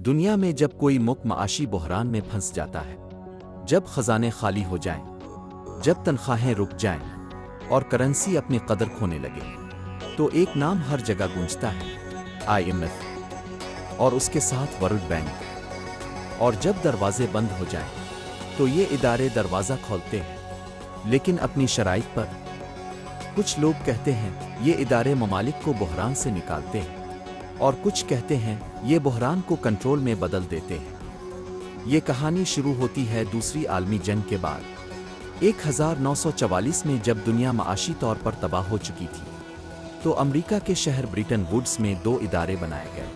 دنیا میں جب کوئی ملک معاشی بحران میں پھنس جاتا ہے، جب خزانے خالی ہو جائیں، جب تنخواہیں رک جائیں اور کرنسی اپنی قدر کھونے لگے، تو ایک نام ہر جگہ گونجتا ہے: IMF اور اس کے ساتھ ورلڈ بینک۔ اور جب دروازے بند ہو جائیں تو یہ ادارے دروازہ کھولتے ہیں، لیکن اپنی شرائط پر۔ کچھ لوگ کہتے ہیں یہ ادارے ممالک کو بحران سے نکالتے ہیں، اور کچھ کہتے ہیں یہ بحران کو کنٹرول میں بدل دیتے ہیں۔ یہ کہانی شروع ہوتی ہے دوسری عالمی جنگ کے بعد 1944 میں، جب دنیا معاشی طور پر تباہ ہو چکی تھی تو امریکہ کے شہر برٹن ووڈز میں دو ادارے بنائے گئے: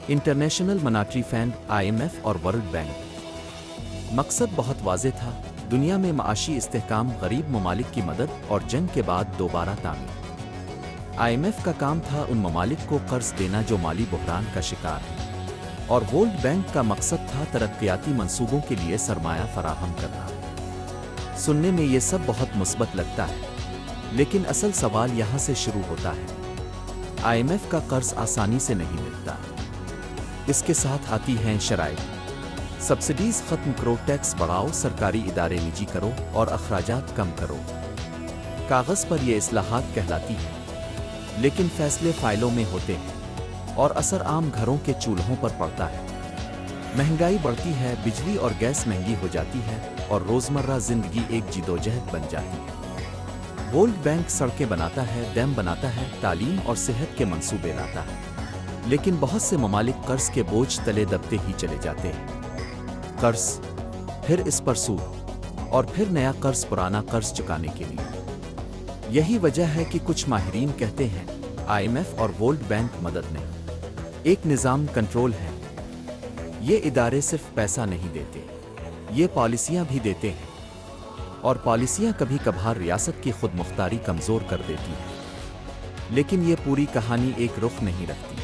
انٹرنیشنل مانیٹری فنڈ IMF اور ورلڈ بینک۔ مقصد بہت واضح تھا: دنیا میں معاشی استحکام، غریب ممالک کی مدد اور جنگ کے بعد دوبارہ تعمیر۔ IMF کا کام تھا ان ممالک کو قرض دینا جو مالی بحران کا شکار ہیں، اور ورلڈ بینک کا مقصد تھا ترقیاتی منصوبوں کے لیے سرمایہ فراہم کرنا۔ سننے میں یہ سب بہت مثبت لگتا ہے، لیکن اصل سوال یہاں سے شروع ہوتا ہے۔ IMF کا قرض آسانی سے نہیں ملتا۔ اس کے ساتھ آتی ہیں شرائط: سبسڈیز ختم کرو، ٹیکس بڑھاؤ، سرکاری ادارے نجی کرو اور اخراجات کم کرو۔ کاغذ پر یہ اصلاحات کہلاتی ہیں، لیکن فیصلے فائلوں میں ہوتے ہیں اور اثر عام گھروں کے چولہوں پر پڑتا ہے۔ مہنگائی بڑھتی ہے، بجلی اور گیس مہنگی ہو جاتی ہے، اور روزمرہ زندگی ایک جدوجہد بن جاتی ہے۔ ورلڈ بینک سڑکیں بناتا ہے، ڈیم بناتا ہے، تعلیم اور صحت کے منصوبے لاتا ہے، لیکن بہت سے ممالک قرض کے بوجھ تلے دبتے ہی چلے جاتے ہیں۔ قرض، پھر اس پر سود، اور پھر نیا قرض پرانا قرض چکانے کے لیے۔ یہی وجہ ہے کہ کچھ ماہرین کہتے ہیں IMF اور ورلڈ بینک مدد نہیں، ایک نظام کنٹرول ہے۔ یہ ادارے صرف پیسہ نہیں دیتے، یہ پالیسیاں بھی دیتے ہیں، اور پالیسیاں کبھی کبھار ریاست کی خود مختاری کمزور کر دیتی ہیں۔ لیکن یہ پوری کہانی ایک رخ نہیں رکھتی۔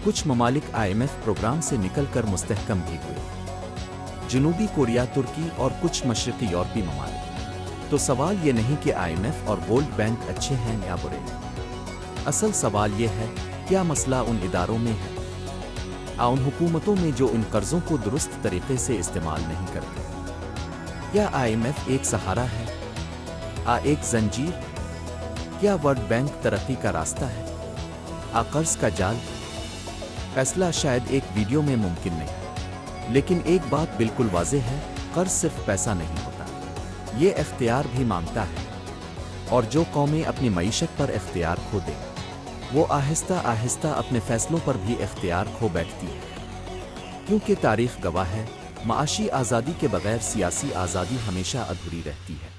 کچھ ممالک IMF پروگرام سے نکل کر مستحکم بھی ہوئے: جنوبی کوریا، ترکی اور کچھ مشرقی یورپی ممالک۔ تو سوال یہ نہیں کہ IMF اور ورلڈ بینک اچھے ہیں یا برے۔ اصل سوال یہ ہے: کیا مسئلہ ان اداروں میں ہے، ان حکومتوں میں جو ان قرضوں کو درست طریقے سے استعمال نہیں کرتے؟ کیا IMF ایک سہارا ہے، ایک زنجیر؟ کیا ورلڈ بینک ترقی کا راستہ ہے، قرض کا جال؟ فیصلہ شاید ایک ویڈیو میں ممکن نہیں، لیکن ایک بات بالکل واضح ہے: قرض صرف پیسہ نہیں ہوتا، یہ اختیار بھی مانگتا ہے۔ اور جو قومیں اپنی معیشت پر اختیار کھو دیں، وہ آہستہ آہستہ اپنے فیصلوں پر بھی اختیار کھو بیٹھتی ہے۔ کیونکہ تاریخ گواہ ہے، معاشی آزادی کے بغیر سیاسی آزادی ہمیشہ ادھوری رہتی ہے۔